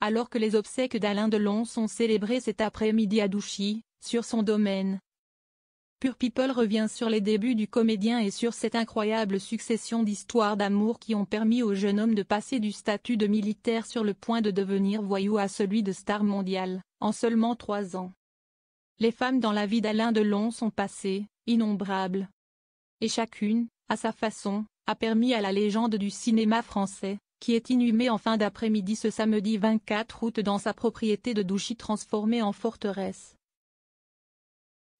alors que les obsèques d'Alain Delon sont célébrées cet après-midi à Douchy, sur son domaine. Pure People revient sur les débuts du comédien et sur cette incroyable succession d'histoires d'amour qui ont permis au jeune homme de passer du statut de militaire sur le point de devenir voyou à celui de star mondiale, en seulement 3 ans. Les femmes dans la vie d'Alain Delon sont passées, innombrables. Et chacune, à sa façon, a permis à la légende du cinéma français, qui est inhumée en fin d'après-midi ce samedi 24 août dans sa propriété de Douchy transformée en forteresse,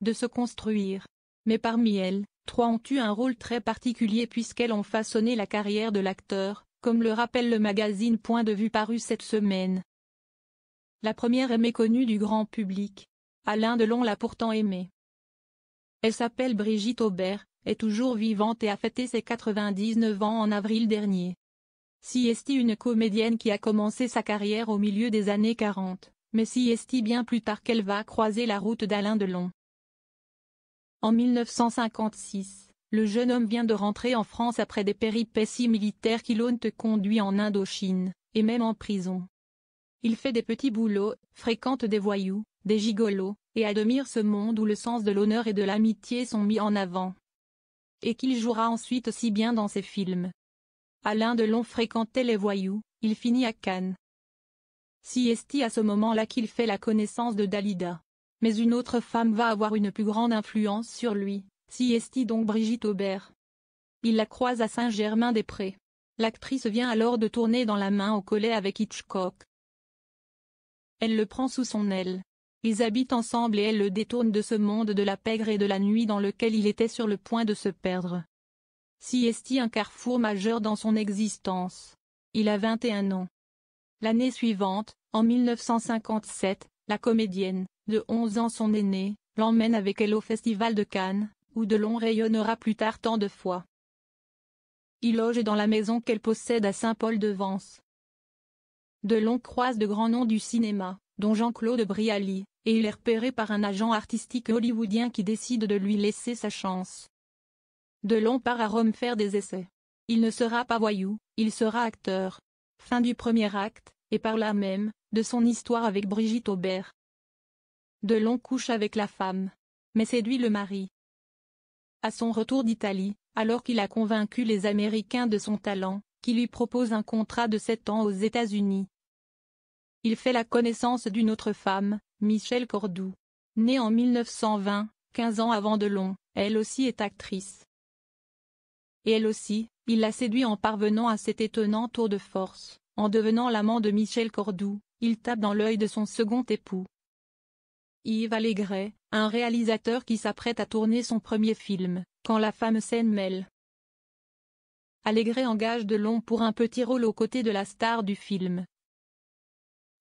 de se construire. Mais parmi elles, 3 ont eu un rôle très particulier puisqu'elles ont façonné la carrière de l'acteur, comme le rappelle le magazine Point de Vue paru cette semaine. La première est méconnue du grand public. Alain Delon l'a pourtant aimée. Elle s'appelle Brigitte Aubert, est toujours vivante et a fêté ses 99 ans en avril dernier. Si est une comédienne qui a commencé sa carrière au milieu des années 40, mais si est bien plus tard qu'elle va croiser la route d'Alain Delon. En 1956, le jeune homme vient de rentrer en France après des péripéties militaires qui l'ont conduit en Indochine, et même en prison. Il fait des petits boulots, fréquente des voyous, des gigolos, et admire ce monde où le sens de l'honneur et de l'amitié sont mis en avant. Et qu'il jouera ensuite si bien dans ses films. Alain Delon fréquentait les voyous, il finit à Cannes. C'est à ce moment-là qu'il fait la connaissance de Dalida. Mais une autre femme va avoir une plus grande influence sur lui, c'est donc Brigitte Aubert. Il la croise à Saint-Germain-des-Prés. L'actrice vient alors de tourner dans La main au collet avec Hitchcock. Elle le prend sous son aile. Ils habitent ensemble et elle le détourne de ce monde de la pègre et de la nuit dans lequel il était sur le point de se perdre. C'est un carrefour majeur dans son existence. Il a 21 ans. L'année suivante, en 1957, la comédienne, de 11 ans son aînée, l'emmène avec elle au Festival de Cannes, où Delon rayonnera plus tard tant de fois. Il loge dans la maison qu'elle possède à Saint-Paul-de-Vence. Delon croise de grands noms du cinéma, dont Jean-Claude Brialy, et il est repéré par un agent artistique hollywoodien qui décide de lui laisser sa chance. Delon part à Rome faire des essais. Il ne sera pas voyou, il sera acteur. Fin du premier acte, et par là même, de son histoire avec Brigitte Aubert. Delon couche avec la femme, mais séduit le mari. À son retour d'Italie, alors qu'il a convaincu les Américains de son talent, qui lui proposent un contrat de 7 ans aux États-Unis, il fait la connaissance d'une autre femme, Michel Cordoue. Née en 1920, 15 ans avant Delon, elle aussi est actrice. Et elle aussi, il la séduit en parvenant à cet étonnant tour de force, en devenant l'amant de Michel Cordoue, il tape dans l'œil de son second époux. Yves Allégret, un réalisateur qui s'apprête à tourner son premier film, Quand la femme s'en mêle. Allégret engage Delon pour un petit rôle aux côtés de la star du film.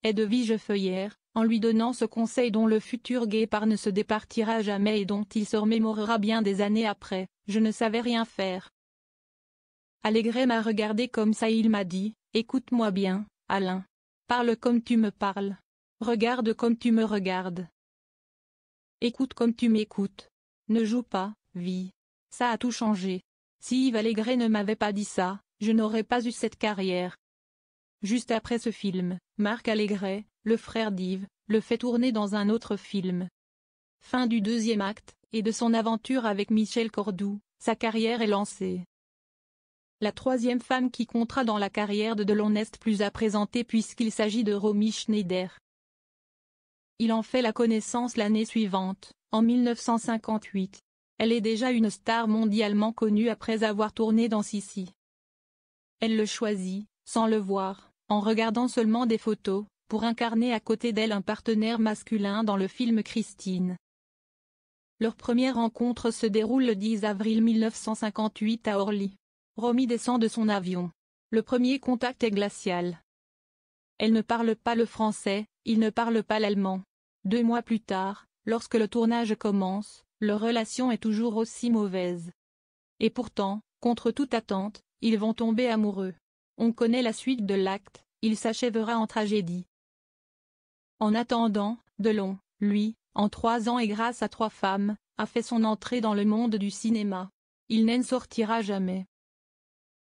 Edwige Feuillère, en lui donnant ce conseil dont le futur guépard ne se départira jamais et dont il se remémorera bien des années après, je ne savais rien faire. Allégret m'a regardé comme ça et il m'a dit, écoute-moi bien, Alain. Parle comme tu me parles. Regarde comme tu me regardes. Écoute comme tu m'écoutes. Ne joue pas, vis. Ça a tout changé. Si Yves Allégret ne m'avait pas dit ça, je n'aurais pas eu cette carrière. Juste après ce film, Marc Allégret, le frère d'Yves, le fait tourner dans un autre film. Fin du deuxième acte, et de son aventure avec Michel Cordoue, sa carrière est lancée. La troisième femme qui comptera dans la carrière de Delon n'est plus à présenter puisqu'il s'agit de Romy Schneider. Il en fait la connaissance l'année suivante, en 1958. Elle est déjà une star mondialement connue après avoir tourné dans Sissi. Elle le choisit, sans le voir, en regardant seulement des photos, pour incarner à côté d'elle un partenaire masculin dans le film Christine. Leur première rencontre se déroule le 10 avril 1958 à Orly. Romy descend de son avion. Le premier contact est glacial. Elle ne parle pas le français, il ne parle pas l'allemand. 2 mois plus tard, lorsque le tournage commence, leur relation est toujours aussi mauvaise. Et pourtant, contre toute attente, ils vont tomber amoureux. On connaît la suite de l'acte, il s'achèvera en tragédie. En attendant, Delon, lui, en 3 ans et grâce à 3 femmes, a fait son entrée dans le monde du cinéma. Il n'en sortira jamais.